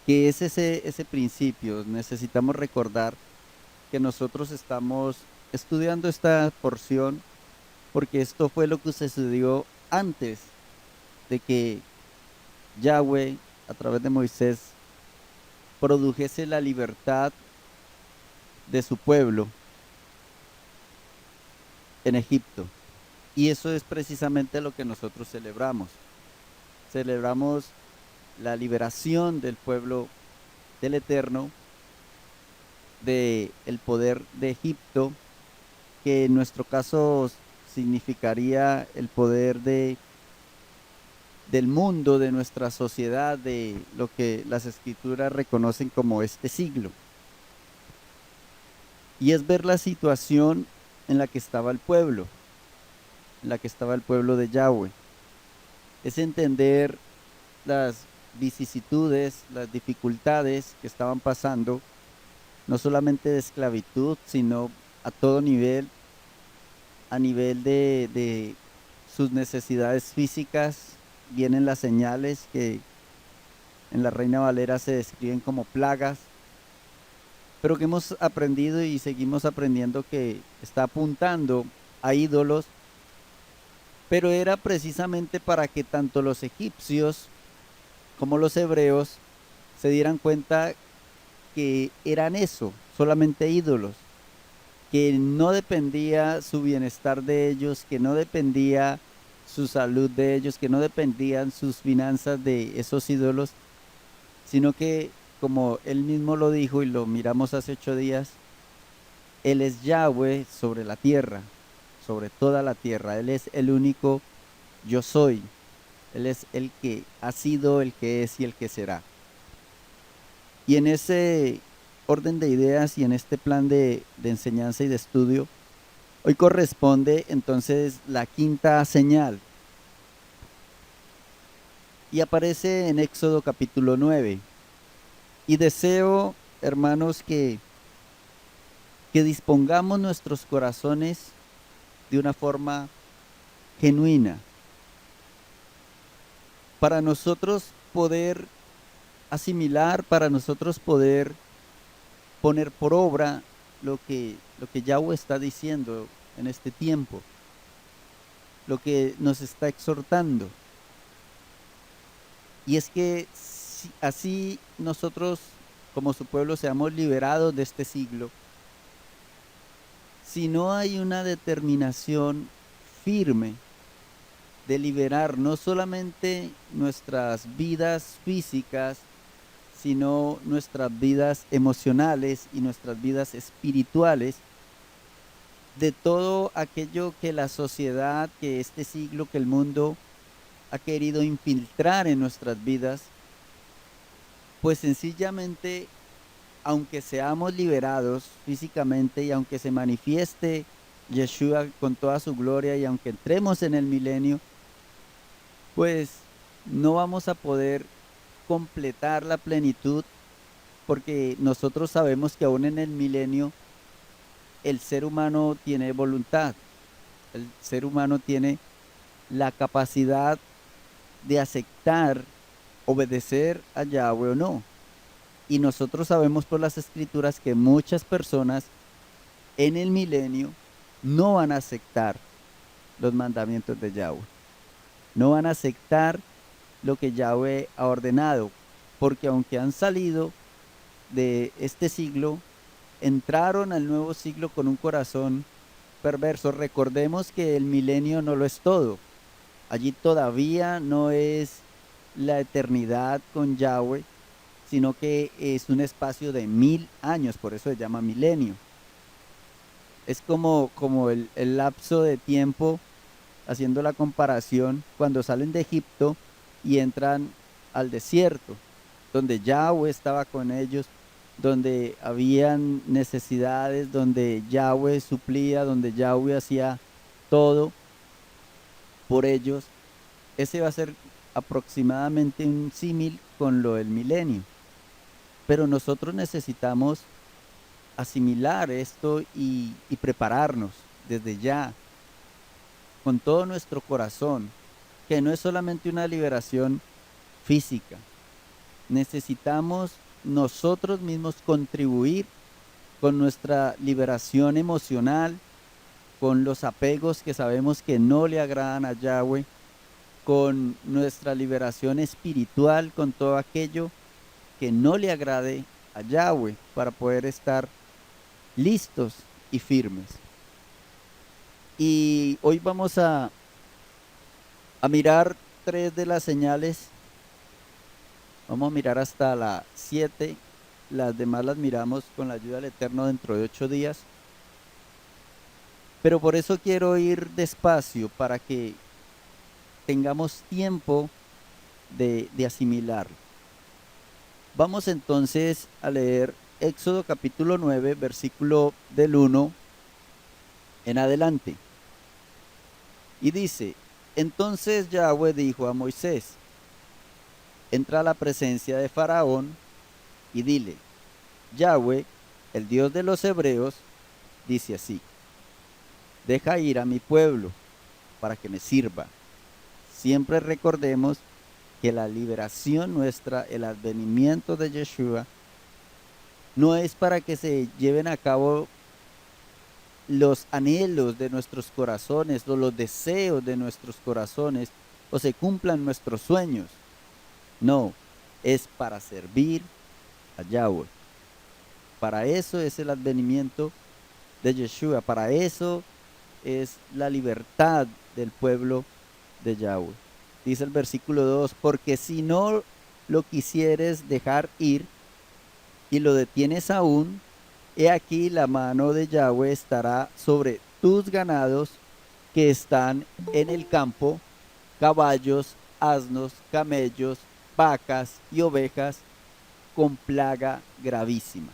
¿Qué es ese principio? Necesitamos recordar que nosotros estamos estudiando esta porción porque esto fue lo que sucedió antes de que Yahweh, a través de Moisés, produjese la libertad de su pueblo en Egipto. Y eso es precisamente lo que nosotros celebramos. Celebramos la liberación del pueblo del Eterno, del poder de Egipto, que en nuestro caso significaría el poder del mundo, de nuestra sociedad, de lo que las escrituras reconocen como este siglo. Y es ver la situación en la que estaba el pueblo, en la que estaba el pueblo de Yahweh. Es entender las vicisitudes, las dificultades que estaban pasando, no solamente de esclavitud, sino a todo nivel, a nivel de sus necesidades físicas. Vienen las señales que en la Reina Valera se describen como plagas, pero que hemos aprendido y seguimos aprendiendo que está apuntando a ídolos, pero era precisamente para que tanto los egipcios como los hebreos se dieran cuenta que eran eso, solamente ídolos, que no dependía su bienestar de ellos, que no dependía su salud de ellos, que no dependían sus finanzas de esos ídolos, sino que, como él mismo lo dijo y lo miramos hace 8 días, él es Yahweh sobre la tierra, sobre toda la tierra. Él es el único yo soy. Él es el que ha sido, el que es y el que será. Y en ese orden de ideas y en este plan de enseñanza y de estudio, hoy corresponde entonces la quinta señal. Y aparece en Éxodo capítulo 9. Y deseo, hermanos, que dispongamos nuestros corazones de una forma genuina para nosotros poder asimilar, para nosotros poder poner por obra lo que Yahweh está diciendo en este tiempo, lo que nos está exhortando. Y es que si así nosotros como su pueblo seamos liberados de este siglo, si no hay una determinación firme de liberar no solamente nuestras vidas físicas, sino nuestras vidas emocionales y nuestras vidas espirituales, de todo aquello que la sociedad, que este siglo, que el mundo ha querido infiltrar en nuestras vidas, pues sencillamente, aunque seamos liberados físicamente y aunque se manifieste Yeshua con toda su gloria y aunque entremos en el milenio, pues no vamos a poder completar la plenitud porque nosotros sabemos que aún en el milenio el ser humano tiene voluntad, el ser humano tiene la capacidad de aceptar, obedecer a Yahweh o no. Y nosotros sabemos por las escrituras que muchas personas en el milenio no van a aceptar los mandamientos de Yahweh, no van a aceptar lo que Yahweh ha ordenado, porque aunque han salido de este siglo, entraron al nuevo siglo con un corazón perverso. Recordemos que el milenio no lo es todo. Allí todavía no es la eternidad con Yahweh, sino que es un espacio de 1000 años, por eso se llama milenio. Es como el lapso de tiempo, haciendo la comparación, cuando salen de Egipto y entran al desierto, donde Yahweh estaba con ellos, donde habían necesidades, donde Yahweh suplía, donde Yahweh hacía todo por ellos. Ese va a ser aproximadamente un símil con lo del milenio. Pero nosotros necesitamos asimilar esto y prepararnos desde ya, con todo nuestro corazón, que no es solamente una liberación física, necesitamos nosotros mismos contribuir con nuestra liberación emocional, con los apegos que sabemos que no le agradan a Yahweh, con nuestra liberación espiritual, con todo aquello que no le agrade a Yahweh, para poder estar listos y firmes. Y hoy vamos a mirar tres de las señales. Vamos a mirar hasta la 7. Las demás las miramos con la ayuda del Eterno dentro de 8 días. Pero por eso quiero ir despacio para que tengamos tiempo de asimilarlo. Vamos entonces a leer Éxodo capítulo 9, versículo del 1 en adelante. Y dice: entonces Yahweh dijo a Moisés: entra a la presencia de Faraón y dile: Yahweh, el Dios de los hebreos, dice así: deja ir a mi pueblo para que me sirva. Siempre recordemos que la liberación nuestra, el advenimiento de Yeshua, no es para que se lleven a cabo los anhelos de nuestros corazones o los deseos de nuestros corazones o se cumplan nuestros sueños. No, es para servir a Yahweh. Para eso es el advenimiento de Yeshua, para eso es la libertad del pueblo de Yahweh. Dice el versículo 2: porque si no lo quisieres dejar ir y lo detienes aún, he aquí la mano de Yahweh estará sobre tus ganados que están en el campo, caballos, asnos, camellos, vacas y ovejas, con plaga gravísima.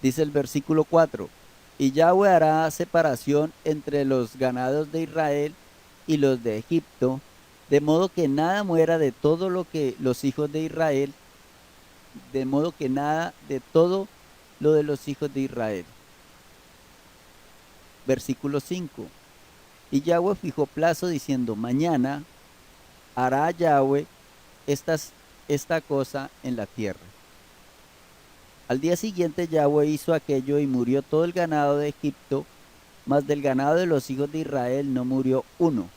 Dice el versículo 4: y Yahweh hará separación entre los ganados de Israel y los de Egipto, de modo que nada muera de todo lo que los hijos de Israel, de modo que nada de todo lo de los hijos de Israel. Versículo 5: y Yahweh fijó plazo diciendo: mañana hará Yahweh esta cosa en la tierra. Al día siguiente Yahweh hizo aquello y murió todo el ganado de Egipto, mas del ganado de los hijos de Israel no murió uno.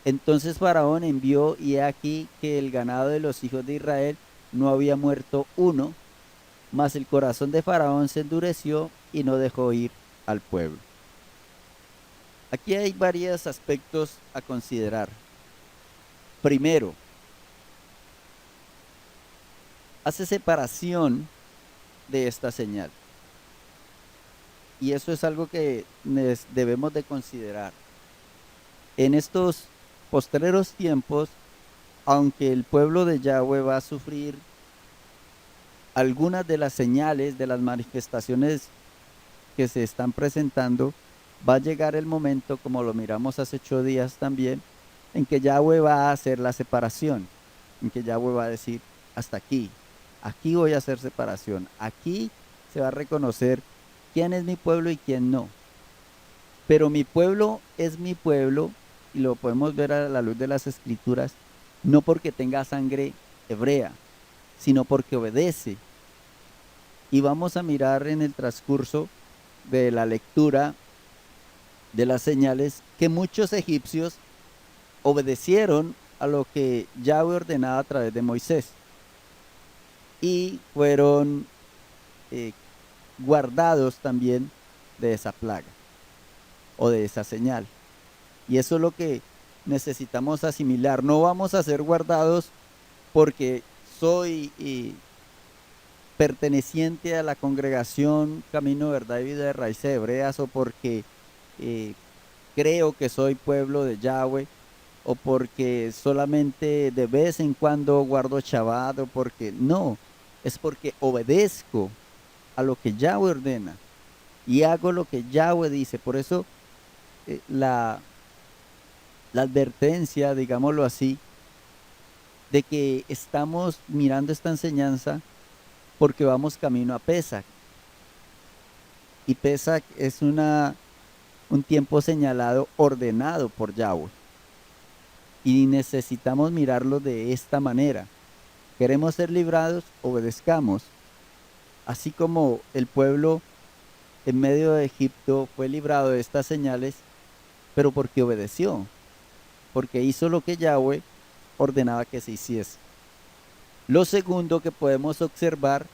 Entonces Faraón envió, y he aquí que el ganado de los hijos de Israel no había muerto uno, mas el corazón de Faraón se endureció y no dejó ir al pueblo. Aquí hay varios aspectos a considerar. Primero, hace separación de esta señal. Y eso es algo que debemos de considerar. En estos postreros tiempos, aunque el pueblo de Yahweh va a sufrir algunas de las señales, de las manifestaciones que se están presentando, va a llegar el momento, como lo miramos hace 8 días también, en que Yahweh va a hacer la separación, en que Yahweh va a decir: hasta aquí, aquí voy a hacer separación, aquí se va a reconocer quién es mi pueblo y quién no. Pero mi pueblo es mi pueblo, y lo podemos ver a la luz de las escrituras, no porque tenga sangre hebrea, sino porque obedece. Y vamos a mirar en el transcurso de la lectura de las señales que muchos egipcios obedecieron a lo que Yahweh ordenaba a través de Moisés y fueron guardados también de esa plaga o de esa señal. Y eso es lo que necesitamos asimilar. No vamos a ser guardados porque soy perteneciente a la congregación Camino, Verdad y Vida de Raíces Hebreas, o porque creo que soy pueblo de Yahweh, o porque solamente de vez en cuando guardo Shabbat, o porque no, es porque obedezco a lo que Yahweh ordena y hago lo que Yahweh dice. Por eso la advertencia, digámoslo así, de que estamos mirando esta enseñanza porque vamos camino a Pesach. Y Pesach es un tiempo señalado, ordenado por Yahweh. Y necesitamos mirarlo de esta manera. queremos ser librados, obedezcamos. Así como el pueblo en medio de Egipto fue librado de estas señales, pero porque obedeció, porque hizo lo que Yahweh ordenaba que se hiciese. Lo segundo que podemos observar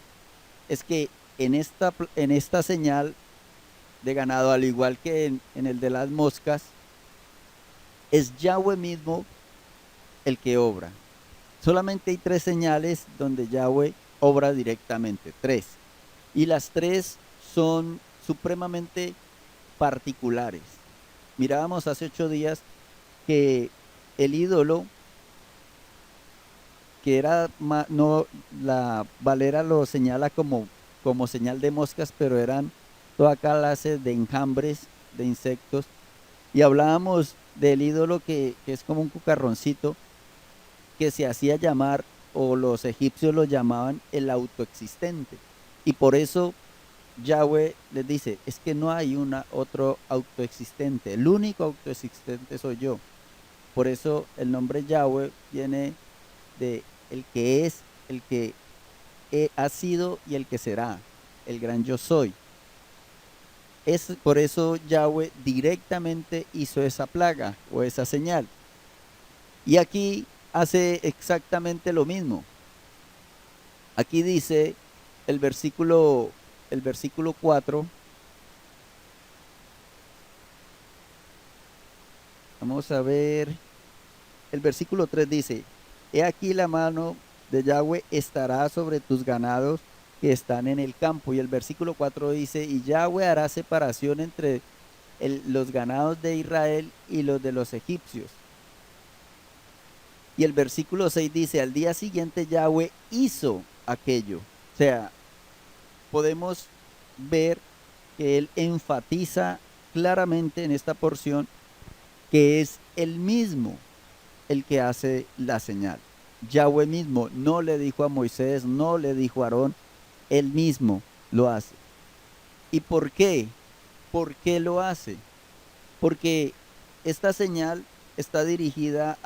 es que en esta señal de ganado, al igual que en el de las moscas, es Yahweh mismo el que obra. Solamente hay 3 señales donde Yahweh obra directamente, 3. Y las 3 son supremamente particulares. Mirábamos hace 8 días que el ídolo, que era, no, la Valera lo señala como señal de moscas, pero eran toda clase de enjambres, de insectos. Y hablábamos del ídolo que es como un cucarroncito, que se hacía llamar, o los egipcios lo llamaban el autoexistente. Y por eso Yahweh les dice, es que no hay otro autoexistente, el único autoexistente soy yo. Por eso el nombre Yahweh viene de el que es, el que ha sido y el que será, el gran yo soy. Es por eso Yahweh directamente hizo esa plaga o esa señal. Y aquí hace exactamente lo mismo. Aquí dice el versículo 4. Vamos a ver. El versículo 3 dice, he aquí la mano de Yahweh estará sobre tus ganados que están en el campo. Y el versículo 4 dice, y Yahweh hará separación entre los ganados de Israel y los de los egipcios. Y el versículo 6 dice, al día siguiente Yahweh hizo aquello. O sea, podemos ver que él enfatiza claramente en esta porción que es el mismo el que hace la señal. Yahweh mismo no le dijo a Moisés, no le dijo a Aarón, él mismo lo hace. ¿Y por qué? ¿Por qué lo hace? Porque esta señal está dirigida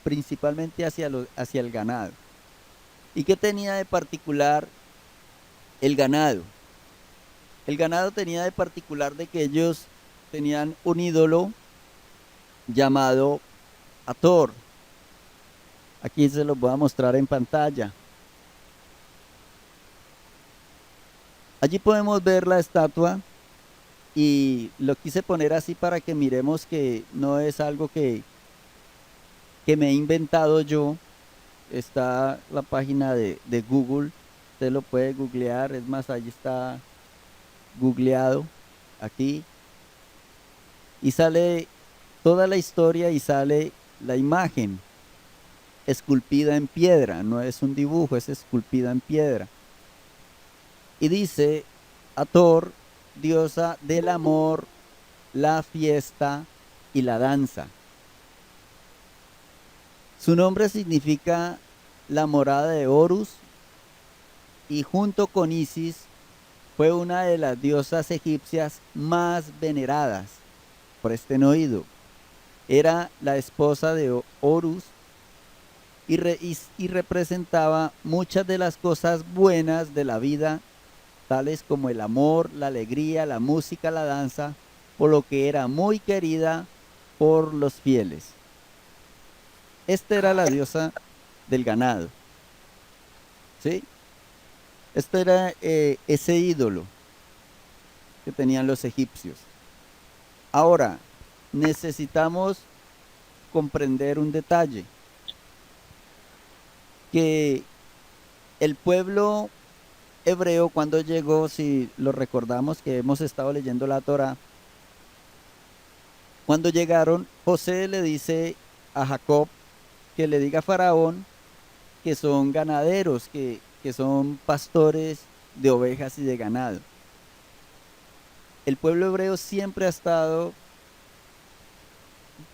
principalmente hacia el ganado. ¿Y qué tenía de particular el ganado? El ganado tenía de particular de que ellos tenían un ídolo llamado Hathor. Aquí se los voy a mostrar en pantalla. Allí podemos ver la estatua y lo quise poner así para que miremos que no es algo que me he inventado yo. Está la página de Google, usted lo puede googlear, es más, allí está googleado, aquí, y sale toda la historia y sale la imagen esculpida en piedra, no es un dibujo, es esculpida en piedra. Y dice, Hathor, diosa del amor, la fiesta y la danza. Su nombre significa la morada de Horus y junto con Isis fue una de las diosas egipcias más veneradas. Presten oído. Era la esposa de Horus y representaba muchas de las cosas buenas de la vida, tales como el amor, la alegría, la música, la danza, por lo que era muy querida por los fieles. Esta era la diosa del ganado, ¿sí? Este era ese ídolo que tenían los egipcios. Ahora, necesitamos comprender un detalle, que el pueblo hebreo cuando llegó, si lo recordamos que hemos estado leyendo la Torá, cuando llegaron, José le dice a Jacob que le diga a Faraón que son ganaderos, que son pastores de ovejas y de ganado. El pueblo hebreo siempre ha estado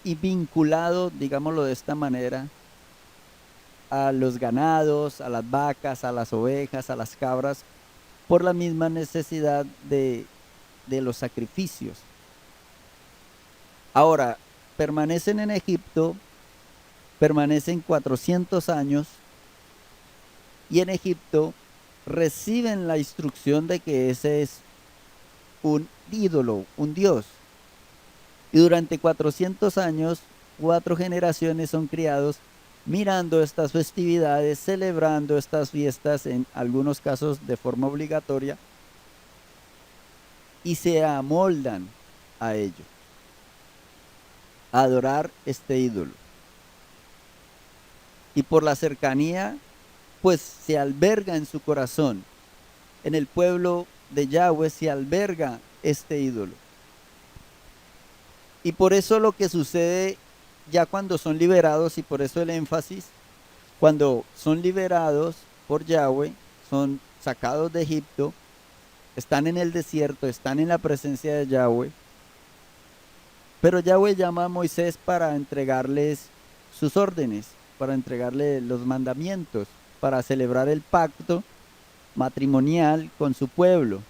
y vinculado, digámoslo de esta manera, a los ganados, a las vacas, a las ovejas, a las cabras, por la misma necesidad de los sacrificios. Ahora, permanecen en Egipto, permanecen 400 años y en Egipto reciben la instrucción de que ese es un ídolo, un dios. Y durante 400 años, 4 generaciones son criados mirando estas festividades, celebrando estas fiestas, en algunos casos de forma obligatoria, y se amoldan a ello, a adorar este ídolo. Y por la cercanía, pues se alberga en su corazón, en el pueblo de Yahweh se alberga este ídolo. Y por eso lo que sucede ya cuando son liberados, y por eso el énfasis, cuando son liberados por Yahweh, son sacados de Egipto, están en el desierto, están en la presencia de Yahweh, pero Yahweh llama a Moisés para entregarles sus órdenes, para entregarle los mandamientos, para celebrar el pacto matrimonial con su pueblo.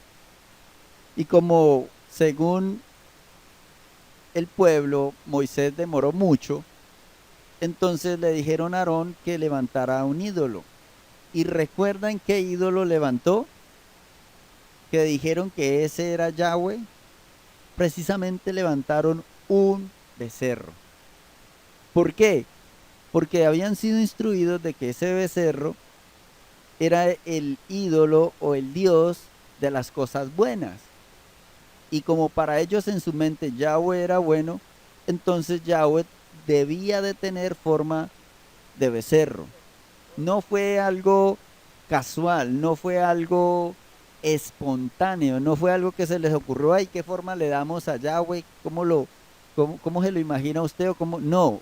Y como según el pueblo, Moisés demoró mucho, entonces le dijeron a Aarón que levantara un ídolo. ¿Y recuerdan qué ídolo levantó? Que dijeron que ese era Yahweh. Precisamente levantaron un becerro. ¿Por qué? Porque habían sido instruidos de que ese becerro era el ídolo o el dios de las cosas buenas. Y como para ellos en su mente Yahweh era bueno, entonces Yahweh debía de tener forma de becerro. No fue algo casual, no fue algo espontáneo, no fue algo que se les ocurrió, ay, ¿qué forma le damos a Yahweh? ¿Cómo se lo imagina usted? No,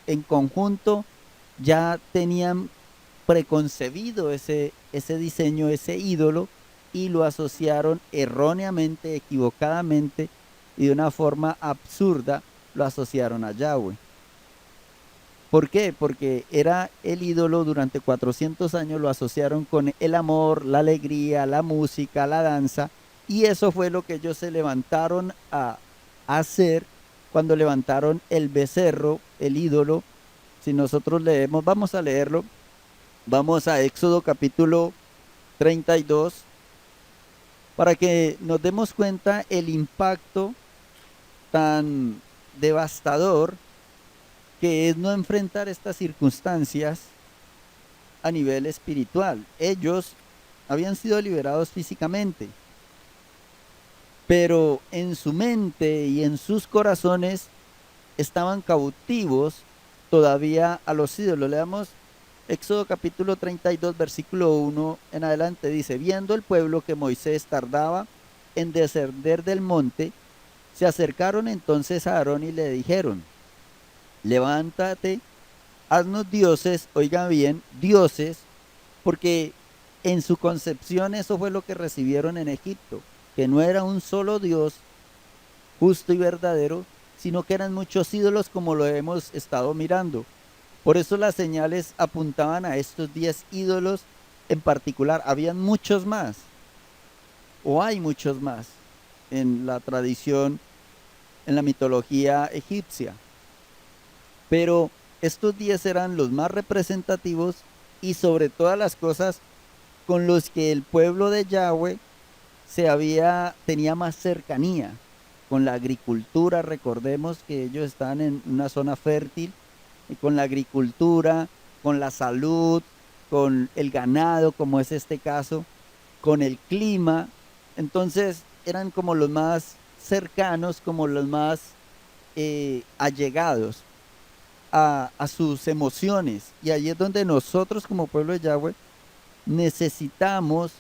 en conjunto ya tenían preconcebido ese diseño, ese ídolo, y lo asociaron erróneamente, equivocadamente y de una forma absurda, lo asociaron a Yahweh. ¿Por qué? Porque era el ídolo durante 400 años, lo asociaron con el amor, la alegría, la música, la danza, y eso fue lo que ellos se levantaron a hacer cuando levantaron el becerro, el ídolo. Si nosotros leemos, vamos a leerlo, vamos a Éxodo capítulo 32, para que nos demos cuenta el impacto tan devastador que es no enfrentar estas circunstancias a nivel espiritual. Ellos habían sido liberados físicamente, pero en su mente y en sus corazones estaban cautivos todavía a los ídolos. Leamos Éxodo capítulo 32, versículo 1 en adelante. Dice: viendo el pueblo que Moisés tardaba en descender del monte, se acercaron entonces a Aarón y le dijeron: levántate, haznos dioses, oigan bien, dioses, porque en su concepción eso fue lo que recibieron en Egipto, que no era un solo Dios justo y verdadero, sino que eran muchos ídolos, como lo hemos estado mirando. Por eso las señales apuntaban a estos 10 ídolos en particular. Habían muchos más, o hay muchos más, en la tradición, en la mitología egipcia. Pero estos 10 eran los más representativos y sobre todas las cosas con los que el pueblo de Yahweh tenía más cercanía con la agricultura. Recordemos que ellos estaban en una zona fértil, y con la agricultura, con la salud, con el ganado, como es este caso, con el clima. Entonces eran como los más cercanos, como los más allegados a sus emociones. Y allí es donde nosotros como pueblo de Yahweh necesitamos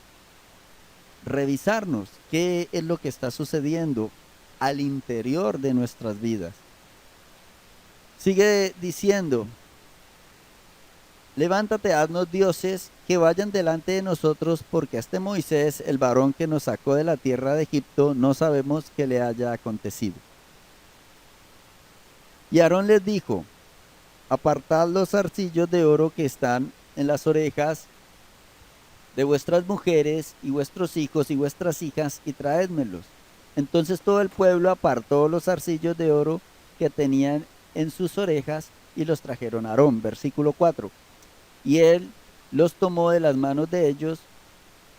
revisarnos qué es lo que está sucediendo al interior de nuestras vidas. Sigue diciendo: levántate, haznos dioses que vayan delante de nosotros, porque a este Moisés, el varón que nos sacó de la tierra de Egipto, no sabemos qué le haya acontecido. Y Aarón les dijo: apartad los zarcillos de oro que están en las orejas de vuestras mujeres y vuestros hijos y vuestras hijas, y traédmelos. Entonces todo el pueblo apartó los zarcillos de oro que tenían en sus orejas y los trajeron a Aarón. Versículo 4. Y él los tomó de las manos de ellos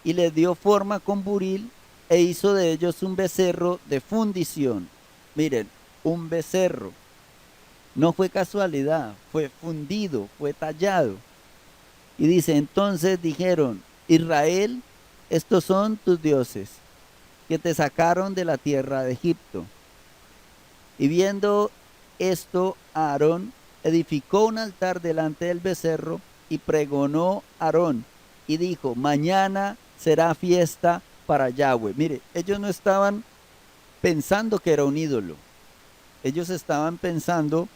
y les dio forma con buril e hizo de ellos un becerro de fundición. Miren, un becerro. No fue casualidad, fue fundido, fue tallado. Y dice, entonces dijeron, Israel, estos son tus dioses, que te sacaron de la tierra de Egipto. Y viendo esto, Aarón edificó un altar delante del becerro y pregonó Aarón y dijo, mañana será fiesta para Yahweh. Mire, ellos no estaban pensando que era un ídolo. Ellos estaban pensando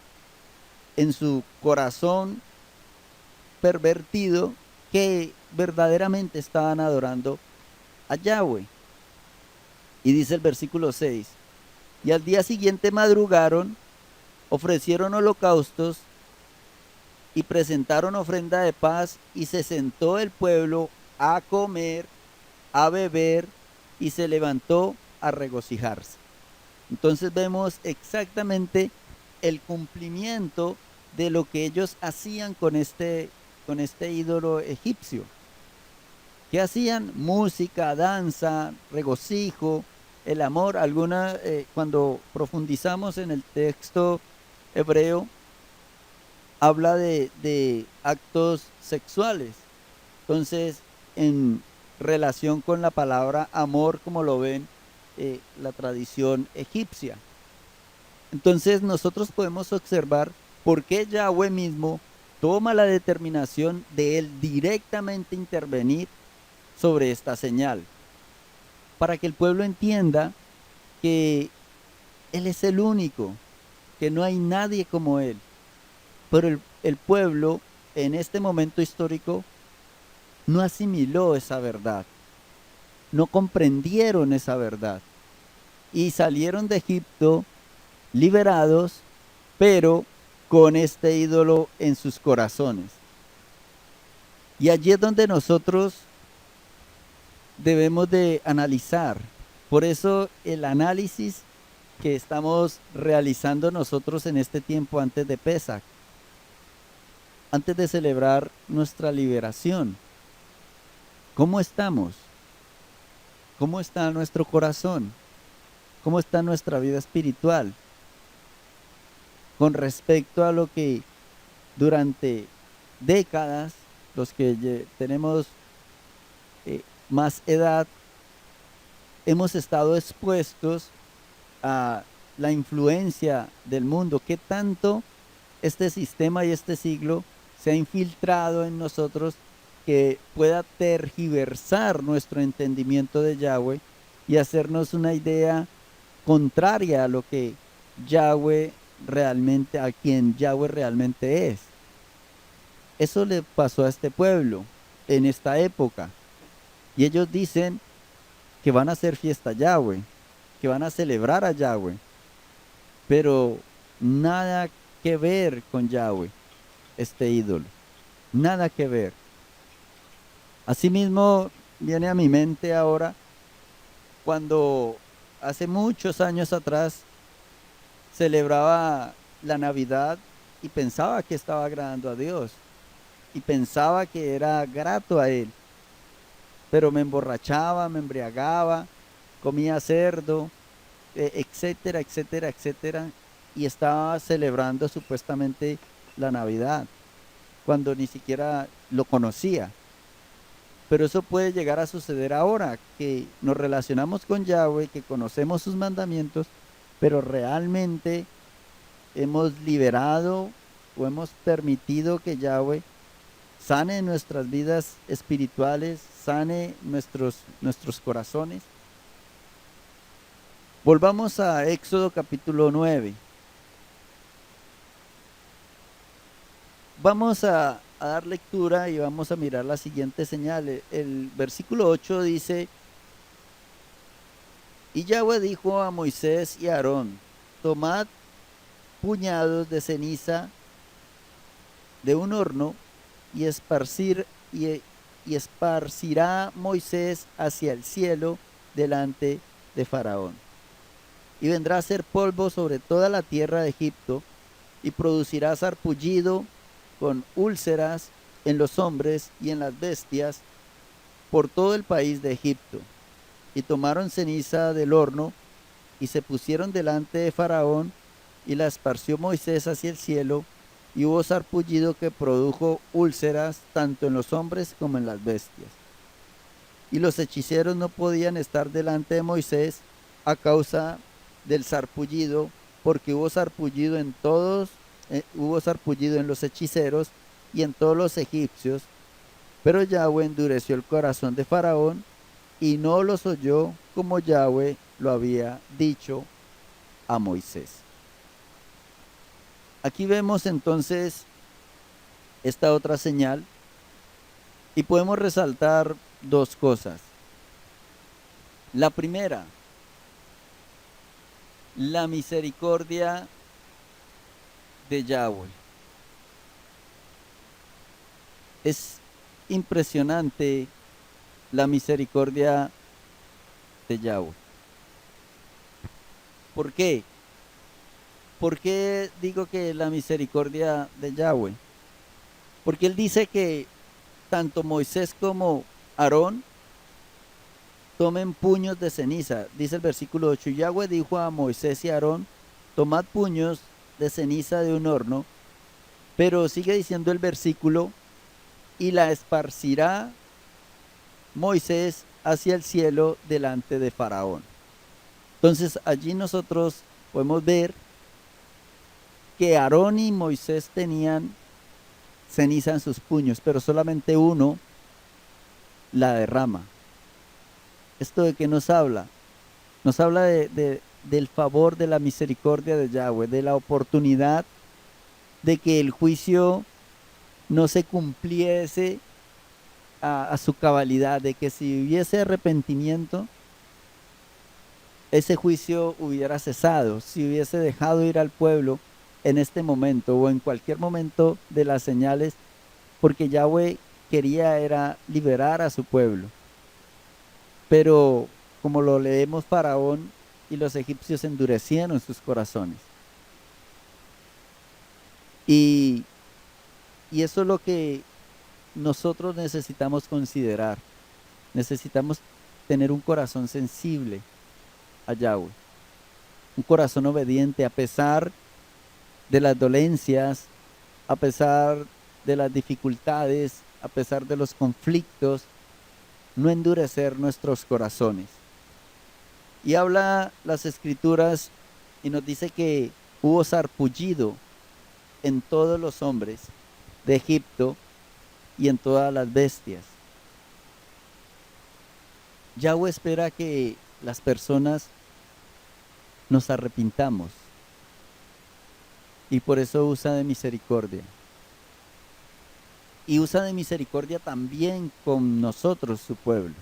en su corazón pervertido que verdaderamente estaban adorando a Yahweh. Y dice el versículo 6, y al día siguiente madrugaron, ofrecieron holocaustos y presentaron ofrenda de paz y se sentó el pueblo a comer, a beber y se levantó a regocijarse. Entonces vemos exactamente el cumplimiento de lo que ellos hacían con este ídolo egipcio. ¿Qué hacían? Música, danza, regocijo, el amor. Cuando profundizamos en el texto hebreo, habla de actos sexuales. Entonces, en relación con la palabra amor, como lo ven la tradición egipcia. Entonces, nosotros podemos observar por qué Yahweh mismo toma la determinación de él directamente intervenir sobre esta señal, para que el pueblo entienda que él es el único, que no hay nadie como él. Pero el pueblo en este momento histórico no asimiló esa verdad, no comprendieron esa verdad y salieron de Egipto liberados, pero con este ídolo en sus corazones. Y allí es donde nosotros debemos de analizar. Por eso el análisis que estamos realizando nosotros en este tiempo antes de Pesach, antes de celebrar nuestra liberación. ¿Cómo estamos? ¿Cómo está nuestro corazón? ¿Cómo está nuestra vida espiritual? Con respecto a lo que durante décadas, los que tenemos más edad, hemos estado expuestos a la influencia del mundo. ¿Qué tanto este sistema y este siglo se ha infiltrado en nosotros que pueda tergiversar nuestro entendimiento de Yahweh y hacernos una idea contraria a lo que Yahweh realmente, a quien Yahweh realmente es? Eso le pasó a este pueblo en esta época. Y ellos dicen que van a hacer fiesta a Yahweh, que van a celebrar a Yahweh, pero nada que ver con Yahweh, este ídolo, nada que ver. Asimismo, viene a mi mente ahora cuando hace muchos años atrás celebraba la Navidad y pensaba que estaba agradando a Dios y pensaba que era grato a Él, pero me emborrachaba, me embriagaba, comía cerdo, etcétera, etcétera, etcétera, y estaba celebrando supuestamente la Navidad, cuando ni siquiera lo conocía. Pero eso puede llegar a suceder ahora, que nos relacionamos con Yahweh, que conocemos sus mandamientos, pero realmente hemos liberado o hemos permitido que Yahweh sane nuestras vidas espirituales, sane nuestros corazones. Volvamos a Éxodo capítulo 9. Vamos a dar lectura y vamos a mirar la siguiente señal. El versículo 8 dice, y Yahweh dijo a Moisés y a Aarón, tomad puñados de ceniza de un horno y esparcirá Moisés hacia el cielo delante de Faraón. Y vendrá a ser polvo sobre toda la tierra de Egipto y producirá sarpullido con úlceras en los hombres y en las bestias por todo el país de Egipto. Y tomaron ceniza del horno y se pusieron delante de Faraón, y la esparció Moisés hacia el cielo, y hubo sarpullido que produjo úlceras tanto en los hombres como en las bestias. Y los hechiceros no podían estar delante de Moisés a causa del sarpullido, porque hubo sarpullido en todos, hubo sarpullido en los hechiceros y en todos los egipcios. Pero Yahweh endureció el corazón de Faraón y no los oyó como Yahweh lo había dicho a Moisés. Aquí vemos entonces esta otra señal y podemos resaltar dos cosas. La primera, la misericordia de Yahweh. Es impresionante la misericordia de Yahweh. ¿Por qué? ¿Por qué digo que la misericordia de Yahweh? Porque él dice que tanto Moisés como Aarón tomen puños de ceniza. Dice el versículo 8, Yahweh dijo a Moisés y a Aarón, tomad puños de ceniza de un horno, pero sigue diciendo el versículo, y la esparcirá Moisés hacia el cielo delante de Faraón. Entonces allí nosotros podemos ver que Aarón y Moisés tenían ceniza en sus puños, pero solamente uno la derrama. ¿Esto de qué nos habla? Nos habla del favor, de la misericordia de Yahweh, de la oportunidad de que el juicio no se cumpliese a su cabalidad, de que si hubiese arrepentimiento, ese juicio hubiera cesado, si hubiese dejado ir al pueblo en este momento o en cualquier momento de las señales, porque Yahweh quería era liberar a su pueblo. Pero como lo leemos, Faraón y los egipcios endurecieron sus corazones. Y eso es lo que nosotros necesitamos considerar. Necesitamos tener un corazón sensible a Yahweh, un corazón obediente a pesar de las dolencias, a pesar de las dificultades, a pesar de los conflictos, no endurecer nuestros corazones. Y habla las escrituras y nos dice que hubo sarpullido en todos los hombres de Egipto y en todas las bestias. Yahweh espera que las personas nos arrepintamos y por eso usa de misericordia. Y usa de misericordia también con nosotros, su pueblo.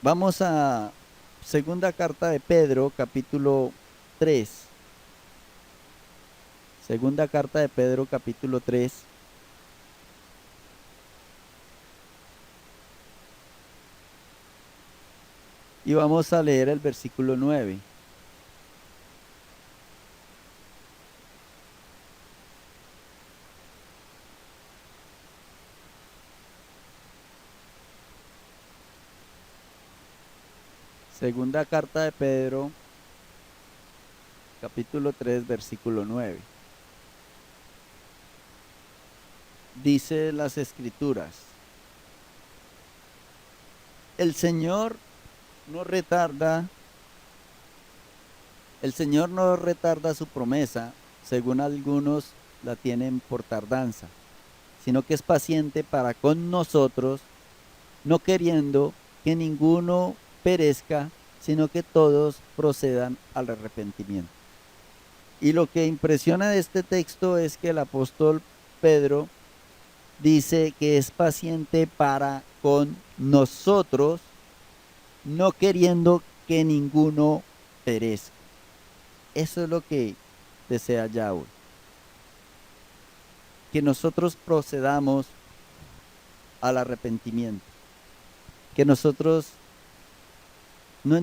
Vamos a segunda carta de Pedro, capítulo 3. Segunda carta de Pedro, capítulo 3. Y vamos a leer el versículo 9. Segunda carta de Pedro, capítulo 3, versículo 9. Dice las escrituras, el Señor no retarda su promesa, según algunos la tienen por tardanza, sino que es paciente para con nosotros, no queriendo que ninguno perezca, sino que todos procedan al arrepentimiento. Y lo que impresiona de este texto es que el apóstol Pedro dice que es paciente para con nosotros, no queriendo que ninguno perezca. Eso es lo que desea Yahweh. Que nosotros procedamos al arrepentimiento. Que nosotros no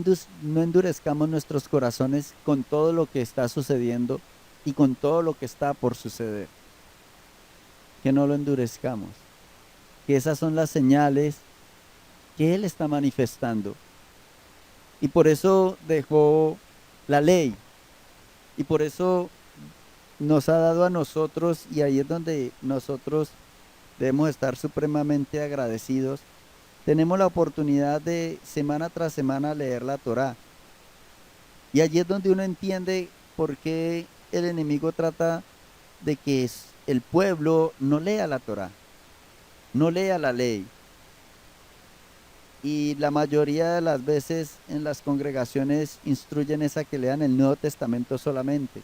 endurezcamos nuestros corazones con todo lo que está sucediendo y con todo lo que está por suceder. que no lo endurezcamos, que esas son las señales que Él está manifestando. Y por eso dejó la ley, y por eso nos ha dado a nosotros, y ahí es donde nosotros debemos estar supremamente agradecidos. Tenemos la oportunidad de semana tras semana leer la Torá. Y allí es donde uno entiende por qué el enemigo trata de que el pueblo no lea la Torá, no lea la ley. Y la mayoría de las veces en las congregaciones instruyen es a que lean el Nuevo Testamento solamente.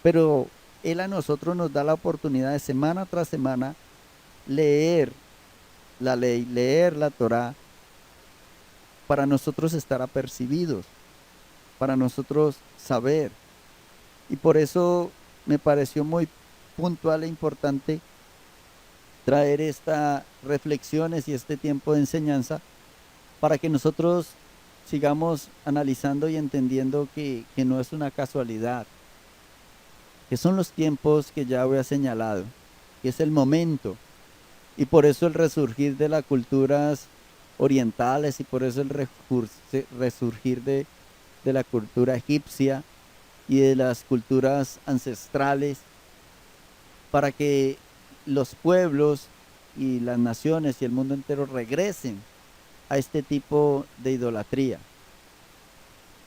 Pero Él a nosotros nos da la oportunidad de semana tras semana leer la ley, leer la Torá, para nosotros estar apercibidos, para nosotros saber. Y por eso me pareció muy puntual e importante traer estas reflexiones y este tiempo de enseñanza para que nosotros sigamos analizando y entendiendo que no es una casualidad, que son los tiempos que ya había señalado, que es el momento. Y por eso el resurgir de las culturas orientales y por eso el resurgir de la cultura egipcia y de las culturas ancestrales, para que los pueblos y las naciones y el mundo entero regresen a este tipo de idolatría.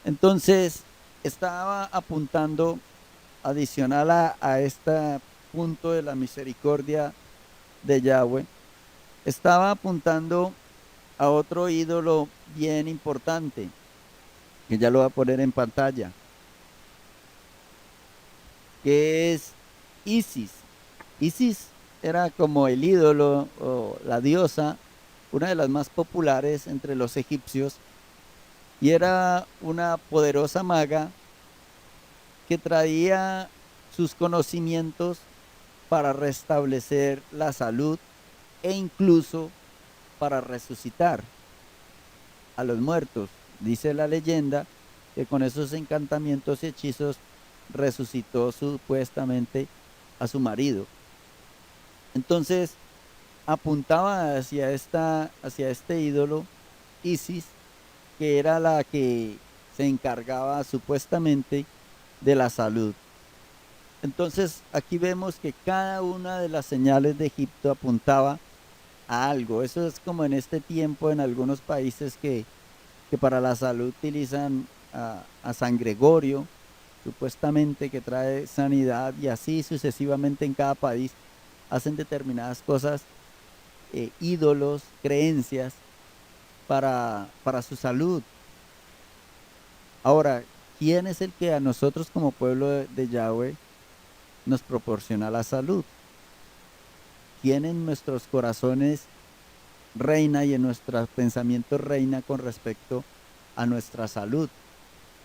Entonces, estaba apuntando adicional a este punto de la misericordia de Yahweh, estaba apuntando a otro ídolo bien importante, que ya lo voy a poner en pantalla, que es Isis. Isis era como el ídolo o la diosa, una de las más populares entre los egipcios, y era una poderosa maga que traía sus conocimientos para restablecer la salud e incluso para resucitar a los muertos. Dice la leyenda que con esos encantamientos y hechizos resucitó supuestamente a su marido. Entonces apuntaba hacia este ídolo, Isis, que era la que se encargaba supuestamente de la salud. Entonces aquí vemos que cada una de las señales de Egipto apuntaba a algo. Eso es como en este tiempo en algunos países que para la salud utilizan a San Gregorio, supuestamente que trae sanidad, y así sucesivamente en cada país hacen determinadas cosas, ídolos, creencias para su salud. Ahora, ¿quién es el que a nosotros como pueblo de Yahweh nos proporciona la salud? ¿Quién en nuestros corazones reina y en nuestros pensamientos reina con respecto a nuestra salud?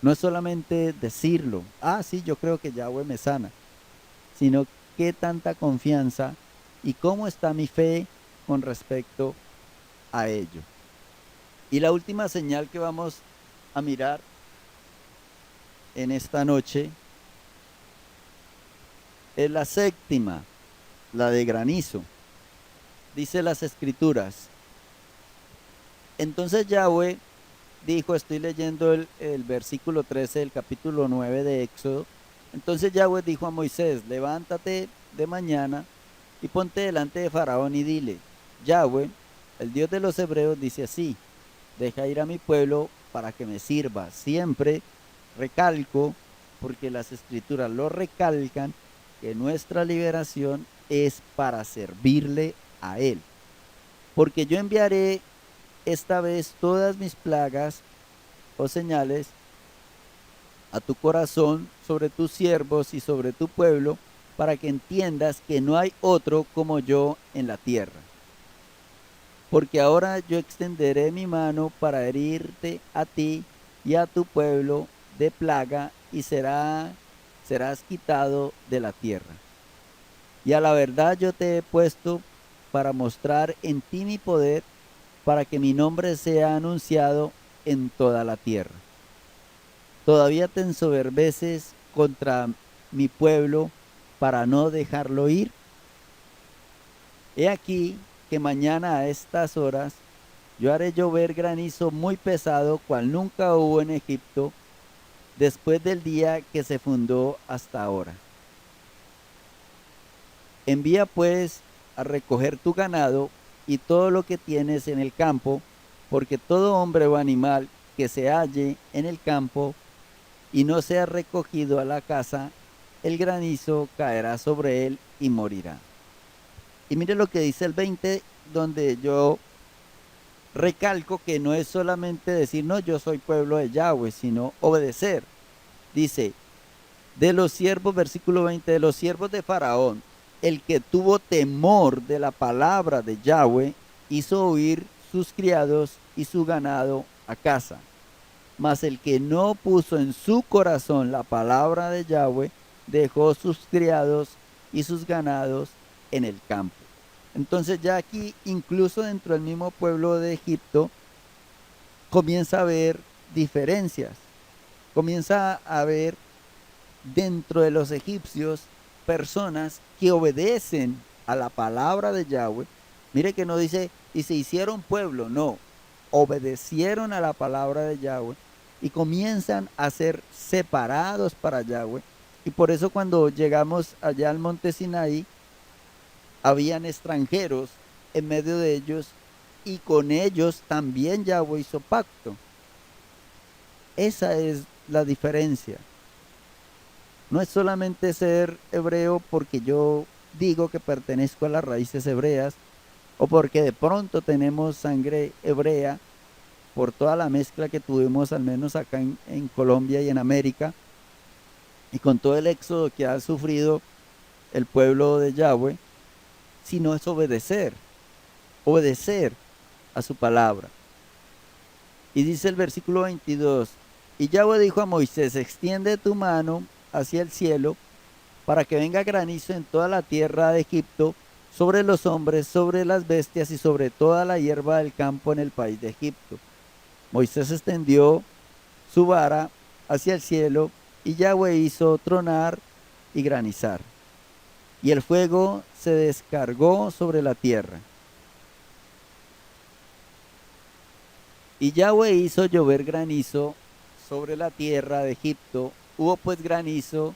No es solamente decirlo, sí, yo creo que Yahweh me sana, sino qué tanta confianza y cómo está mi fe con respecto a ello. Y la última señal que vamos a mirar en esta noche es la séptima, la de granizo. Dice las escrituras: entonces Yahweh dijo, estoy leyendo el versículo 13 del capítulo 9 de Éxodo. Entonces Yahweh dijo a Moisés: levántate de mañana y ponte delante de Faraón y dile: Yahweh, el Dios de los hebreos, dice así: deja ir a mi pueblo para que me sirva. Siempre recalco, porque las escrituras lo recalcan, que nuestra liberación es para servirle a Él. Porque yo enviaré esta vez todas mis plagas o señales a tu corazón, sobre tus siervos y sobre tu pueblo, para que entiendas que no hay otro como yo en la tierra. Porque ahora yo extenderé mi mano para herirte a ti y a tu pueblo de plaga, y serás quitado de la tierra. Y a la verdad yo te he puesto para mostrar en ti mi poder, para que mi nombre sea anunciado en toda la tierra. Todavía te ensoberbeces contra mi pueblo para no dejarlo ir. he aquí que mañana a estas horas yo haré llover granizo muy pesado, cual nunca hubo en Egipto, después del día que se fundó hasta ahora. Envía pues a recoger tu ganado y todo lo que tienes en el campo, porque todo hombre o animal que se halle en el campo y no sea recogido a la casa, el granizo caerá sobre él y morirá. Y mire lo que dice el 20, donde yo recalco que no es solamente decir, no, yo soy pueblo de Yahweh, sino obedecer. Dice, de los siervos, versículo 20, de los siervos de Faraón, el que tuvo temor de la palabra de Yahweh, hizo huir sus criados y su ganado a casa. Mas el que no puso en su corazón la palabra de Yahweh, dejó sus criados y sus ganados en el campo. Entonces ya aquí, incluso dentro del mismo pueblo de Egipto, comienza a haber diferencias. Comienza a haber dentro de los egipcios personas que obedecen a la palabra de Yahweh. Mire que no dice, y se hicieron pueblo, no, obedecieron a la palabra de Yahweh y comienzan a ser separados para Yahweh. Y por eso cuando llegamos allá al monte Sinaí, habían extranjeros en medio de ellos y con ellos también Yahweh hizo pacto. Esa es la diferencia. No es solamente ser hebreo porque yo digo que pertenezco a las raíces hebreas o porque de pronto tenemos sangre hebrea por toda la mezcla que tuvimos al menos acá en Colombia y en América y con todo el éxodo que ha sufrido el pueblo de Yahweh, sino es obedecer, obedecer a su palabra. Y dice el versículo 22, y Yahweh dijo a Moisés, extiende tu mano hacia el cielo para que venga granizo en toda la tierra de Egipto, sobre los hombres, sobre las bestias y sobre toda la hierba del campo en el país de Egipto. Moisés extendió su vara hacia el cielo y Yahweh hizo tronar y granizar. Y el fuego se descargó sobre la tierra. Y Yahweh hizo llover granizo sobre la tierra de Egipto. Hubo pues granizo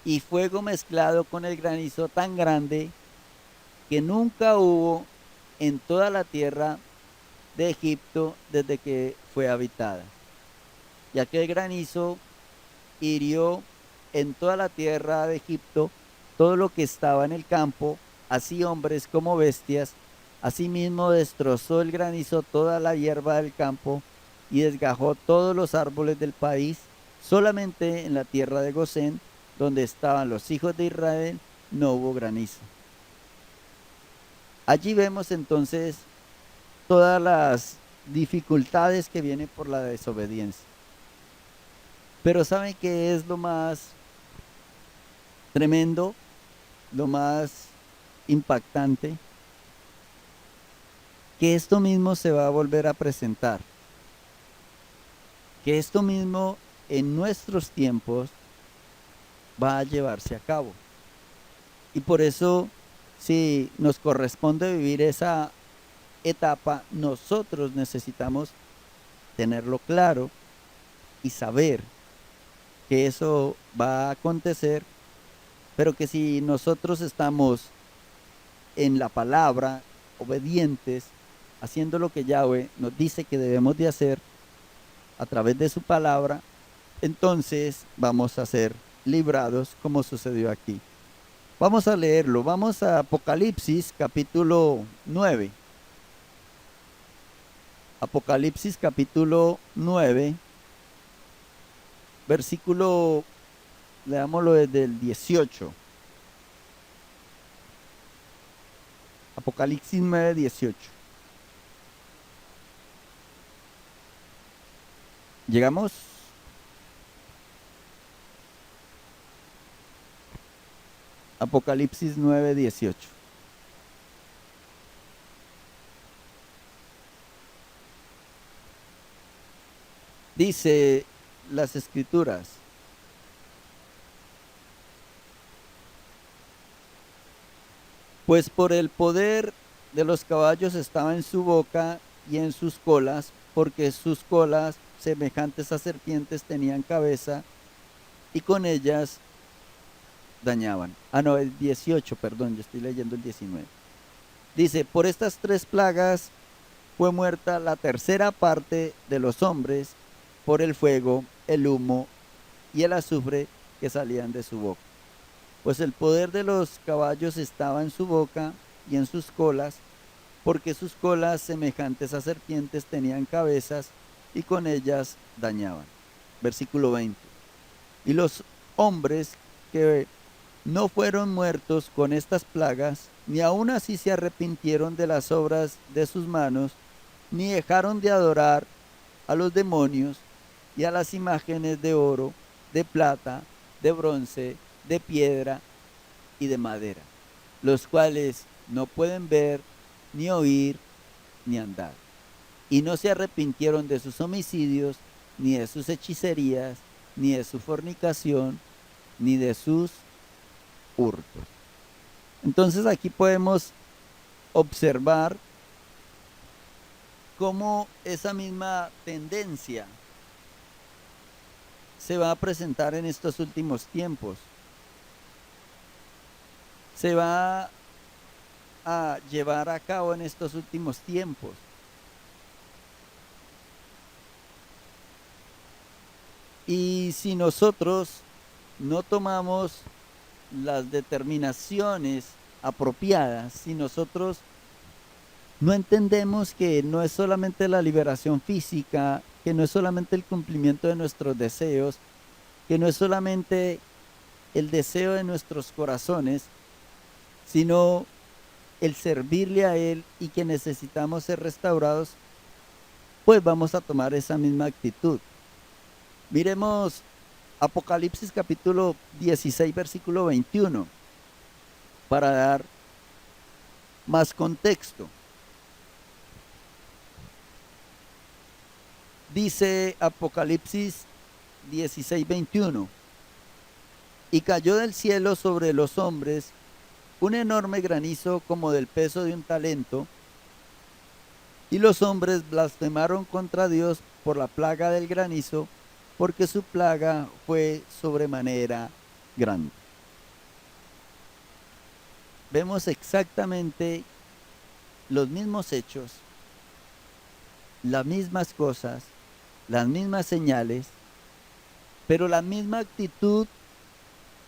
y fuego mezclado con el granizo tan grande que nunca hubo en toda la tierra de Egipto desde que fue habitada. Y aquel granizo hirió en toda la tierra de Egipto todo lo que estaba en el campo, así hombres como bestias. Asimismo destrozó el granizo toda la hierba del campo y desgajó todos los árboles del país. Solamente en la tierra de Gosén, donde estaban los hijos de Israel, no hubo granizo. Allí vemos entonces todas las dificultades que vienen por la desobediencia. Pero ¿saben qué es lo más tremendo, lo más impactante? Que esto mismo se va a volver a presentar. Que esto mismo en nuestros tiempos va a llevarse a cabo. Y por eso, si nos corresponde vivir esa etapa, nosotros necesitamos tenerlo claro y saber que eso va a acontecer, pero que si nosotros estamos en la palabra, obedientes, haciendo lo que Yahweh nos dice que debemos de hacer a través de su palabra, entonces vamos a ser librados como sucedió aquí. Vamos a leerlo, vamos a Apocalipsis capítulo 9. Apocalipsis capítulo 9, versículo, leámoslo desde el 18. Apocalipsis 9, 18. ¿Llegamos? Apocalipsis 9, 18. Dice las escrituras: Pues por el poder de los caballos estaba en su boca y en sus colas, porque sus colas, semejantes a serpientes, tenían cabeza y con ellas dañaban. Ah, no, el 18, perdón, yo estoy leyendo el 19. Dice, por estas tres plagas fue muerta la tercera parte de los hombres por el fuego, el humo y el azufre que salían de su boca. Pues el poder de los caballos estaba en su boca y en sus colas, porque sus colas semejantes a serpientes tenían cabezas y con ellas dañaban. Versículo 20. Y los hombres que no fueron muertos con estas plagas, ni aun así se arrepintieron de las obras de sus manos, ni dejaron de adorar a los demonios y a las imágenes de oro, de plata, de bronce, de piedra y de madera, los cuales no pueden ver, ni oír, ni andar. Y no se arrepintieron de sus homicidios, ni de sus hechicerías, ni de su fornicación, ni de sus hurtos. Entonces aquí podemos observar cómo esa misma tendencia se va a presentar en estos últimos tiempos. Se va a llevar a cabo en estos últimos tiempos. Y si nosotros no tomamos las determinaciones apropiadas, si nosotros no entendemos que no es solamente la liberación física, que no es solamente el cumplimiento de nuestros deseos, que no es solamente el deseo de nuestros corazones, sino el servirle a Él y que necesitamos ser restaurados, pues vamos a tomar esa misma actitud. Miremos Apocalipsis capítulo 16, versículo 21, para dar más contexto. Dice Apocalipsis 16, 21, y cayó del cielo sobre los hombres un enorme granizo como del peso de un talento, y los hombres blasfemaron contra Dios por la plaga del granizo, porque su plaga fue sobremanera grande. Vemos exactamente los mismos hechos, las mismas cosas, las mismas señales, pero la misma actitud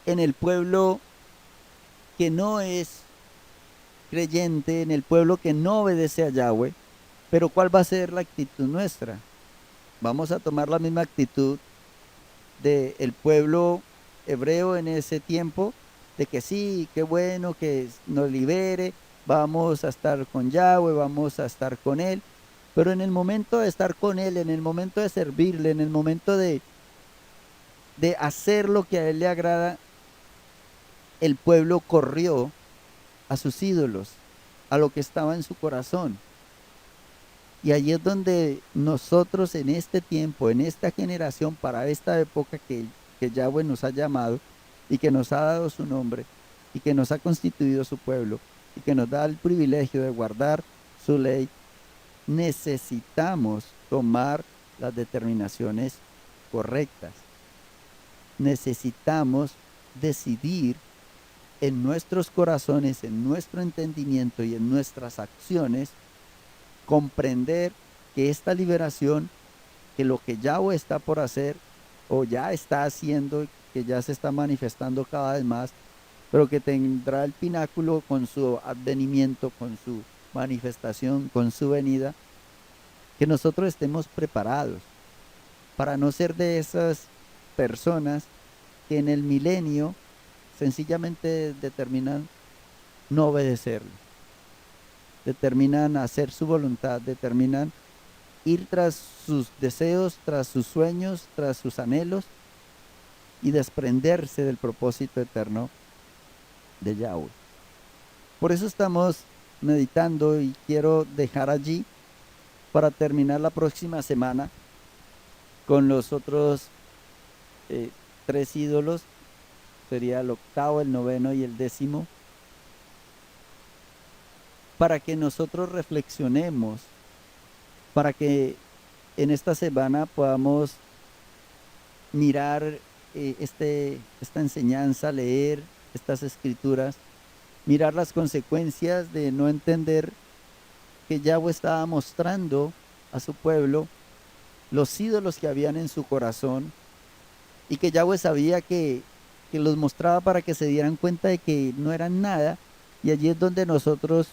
en el pueblo que no es creyente, en el pueblo que no obedece a Yahweh. Pero ¿cuál va a ser la actitud nuestra? Vamos a tomar la misma actitud del pueblo hebreo en ese tiempo, de que sí, qué bueno que nos libere, vamos a estar con Yahweh, vamos a estar con Él, pero en el momento de estar con Él, en el momento de servirle, en el momento de hacer lo que a Él le agrada, el pueblo corrió a sus ídolos, a lo que estaba en su corazón. Y allí es donde nosotros en este tiempo, en esta generación, para esta época que Yahweh nos ha llamado y que nos ha dado su nombre y que nos ha constituido su pueblo y que nos da el privilegio de guardar su ley, necesitamos tomar las determinaciones correctas. Necesitamos decidir en nuestros corazones, en nuestro entendimiento y en nuestras acciones, comprender que esta liberación, que lo que Yahweh está por hacer o ya está haciendo, que ya se está manifestando cada vez más, pero que tendrá el pináculo con su advenimiento, con su manifestación, con su venida, que nosotros estemos preparados para no ser de esas personas que en el milenio sencillamente determinan no obedecerle, determinan hacer su voluntad, determinan ir tras sus deseos, tras sus sueños, tras sus anhelos y desprenderse del propósito eterno de Yahweh. Por eso estamos meditando y quiero dejar allí para terminar la próxima semana con los otros 3 ídolos. Sería el octavo, el noveno y el 10º. para que nosotros reflexionemos, para que en esta semana podamos mirar esta enseñanza, leer estas escrituras, mirar las consecuencias de no entender que Yahweh estaba mostrando a su pueblo los ídolos que habían en su corazón y que Yahweh sabía que los mostraba para que se dieran cuenta de que no eran nada, y allí es donde nosotros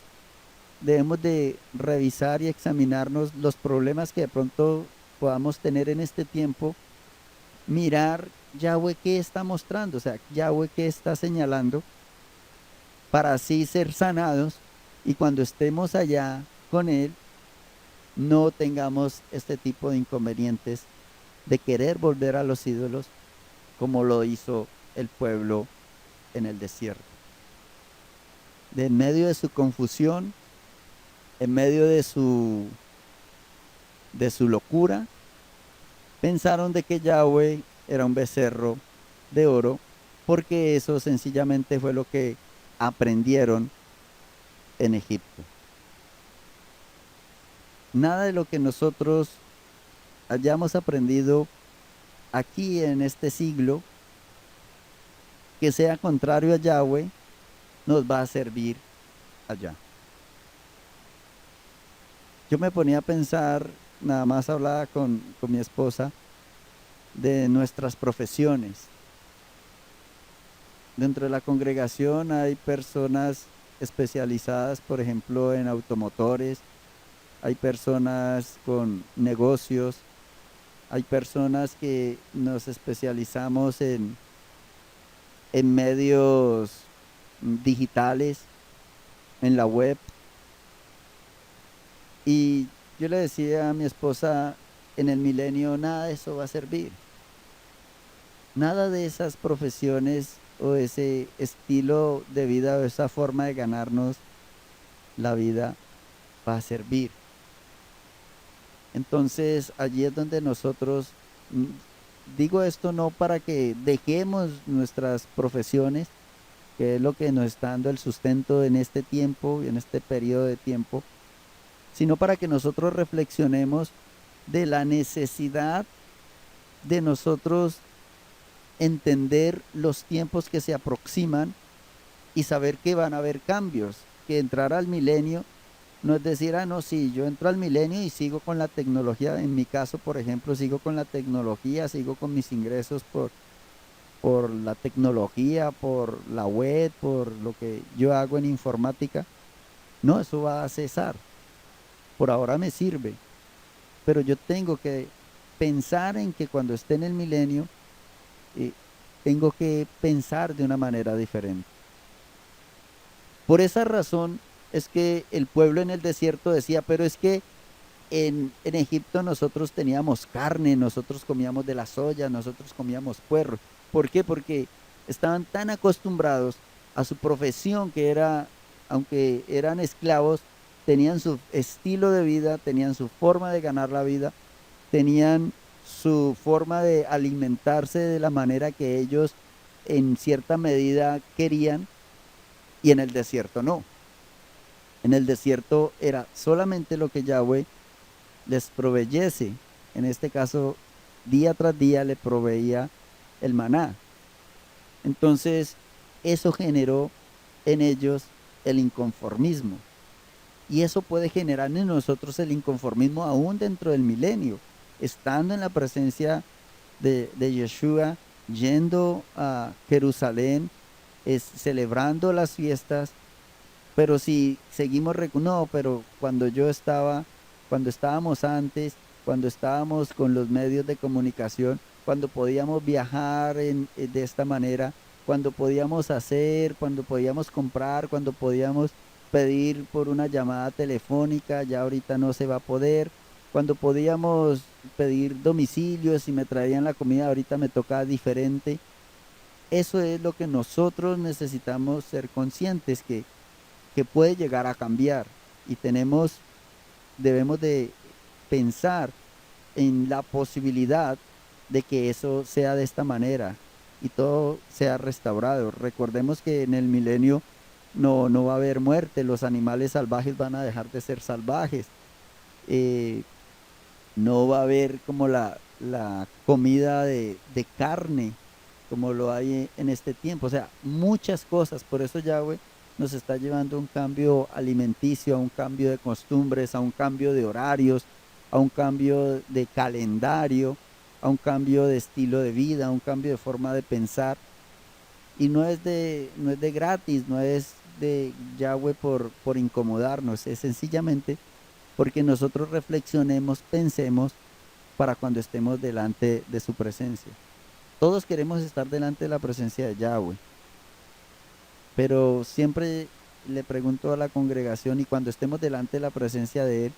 debemos de revisar y examinarnos los problemas que de pronto podamos tener en este tiempo, mirar Yahweh qué está mostrando, o sea, Yahweh qué está señalando, para así ser sanados y cuando estemos allá con Él no tengamos este tipo de inconvenientes de querer volver a los ídolos como lo hizo el pueblo en el desierto. De en medio de su confusión, en medio de su locura, pensaron de que Yahweh era un becerro de oro, porque eso sencillamente fue lo que aprendieron en Egipto. Nada de lo que nosotros hayamos aprendido aquí en este siglo que sea contrario a Yahweh nos va a servir allá. Yo me ponía a pensar, nada más hablaba con mi esposa de nuestras profesiones. Dentro de la congregación hay personas especializadas, por ejemplo, en automotores, hay personas con negocios, hay personas que nos especializamos en medios digitales, en la web. Y yo le decía a mi esposa, en el milenio nada de eso va a servir. Nada de esas profesiones o ese estilo de vida o esa forma de ganarnos la vida va a servir. Entonces allí es donde nosotros, digo esto no para que dejemos nuestras profesiones, que es lo que nos está dando el sustento en este tiempo y en este periodo de tiempo, sino para que nosotros reflexionemos de la necesidad de nosotros entender los tiempos que se aproximan y saber que van a haber cambios, que entrar al milenio no es decir, ah, no, sí, yo entro al milenio y sigo con la tecnología, en mi caso, por ejemplo, sigo con la tecnología, sigo con mis ingresos por la tecnología, por la web, por lo que yo hago en informática. No, eso va a cesar. Por ahora me sirve, pero yo tengo que pensar en que cuando esté en el milenio, eh, tengo que pensar de una manera diferente. Por esa razón es que el pueblo en el desierto decía, pero es que en Egipto nosotros teníamos carne, nosotros comíamos de la soya, nosotros comíamos puerro. ¿Por qué? Porque estaban tan acostumbrados a su profesión que era, aunque eran esclavos, tenían su estilo de vida, tenían su forma de ganar la vida, tenían su forma de alimentarse de la manera que ellos en cierta medida querían, y en el desierto no. En el desierto era solamente lo que Yahweh les proveyese. En este caso, día tras día le proveía el maná. Entonces, eso generó en ellos el inconformismo. Y eso puede generar en nosotros el inconformismo aún dentro del milenio, estando en la presencia de Yeshua, yendo a Jerusalén, celebrando las fiestas. Pero si seguimos, no, pero cuando estábamos antes, cuando estábamos con los medios de comunicación, cuando podíamos viajar de esta manera, cuando podíamos hacer, cuando podíamos comprar, cuando podíamos pedir por una llamada telefónica, ya ahorita no se va a poder. Cuando podíamos pedir domicilios y me traían la comida, ahorita me toca diferente. Eso es lo que nosotros necesitamos ser conscientes, que puede llegar a cambiar, y debemos de pensar en la posibilidad de que eso sea de esta manera y todo sea restaurado. Recordemos que en el milenio no va a haber muerte, los animales salvajes van a dejar de ser salvajes, eh, no va a haber como la comida de carne como lo hay en este tiempo, o sea, muchas cosas, por eso Yahweh nos está llevando a un cambio alimenticio, a un cambio de costumbres, a un cambio de horarios, a un cambio de calendario, a un cambio de estilo de vida, a un cambio de forma de pensar. Y no es de gratis, no es de Yahweh por incomodarnos, es sencillamente porque nosotros reflexionemos, pensemos para cuando estemos delante de su presencia. Todos queremos estar delante de la presencia de Yahweh, pero siempre le pregunto a la congregación y cuando estemos delante de la presencia de Él,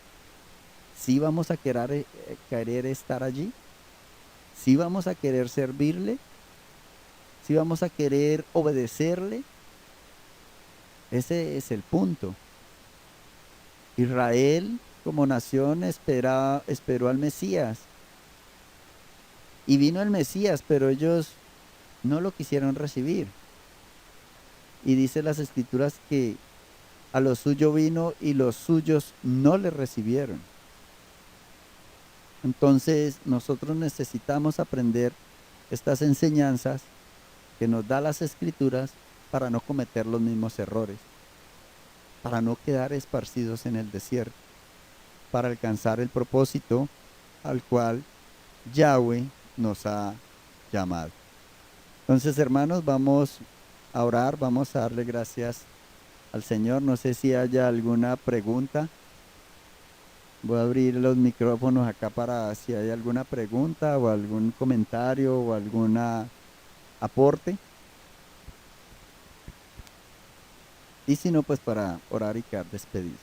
¿sí vamos a querer estar allí? ¿Sí vamos a querer servirle? ¿Sí vamos a querer obedecerle? Ese es el punto. Israel como nación esperó al Mesías y vino el Mesías, pero ellos no lo quisieron recibir. Y dice las escrituras que a lo suyo vino y los suyos no le recibieron. Entonces nosotros necesitamos aprender estas enseñanzas que nos da las escrituras para no cometer los mismos errores, para no quedar esparcidos en el desierto, para alcanzar el propósito al cual Yahweh nos ha llamado. Entonces, hermanos, vamos a orar, vamos a darle gracias al Señor. No sé si haya alguna pregunta. Voy a abrir los micrófonos acá para si hay alguna pregunta o algún comentario o alguna aporte. Y si no, pues para orar y quedar despedidos.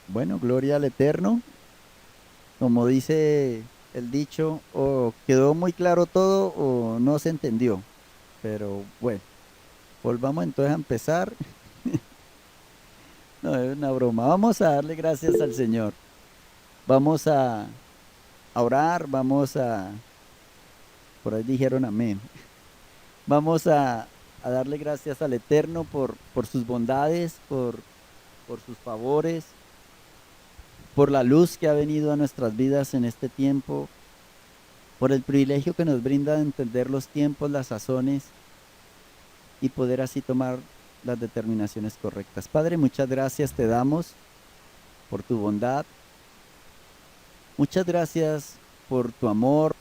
Bueno, gloria al Eterno. Como dice el dicho, o quedó muy claro todo o no se entendió. Pero bueno, volvamos entonces a empezar. No, es una broma. Vamos a darle gracias al Señor. Vamos a orar, por ahí dijeron amén. Vamos a darle gracias al Eterno por sus bondades, por sus favores, por la luz que ha venido a nuestras vidas en este tiempo, por el privilegio que nos brinda de entender los tiempos, las sazones y poder así tomar las determinaciones correctas. Padre, muchas gracias te damos por tu bondad. Muchas gracias por tu amor,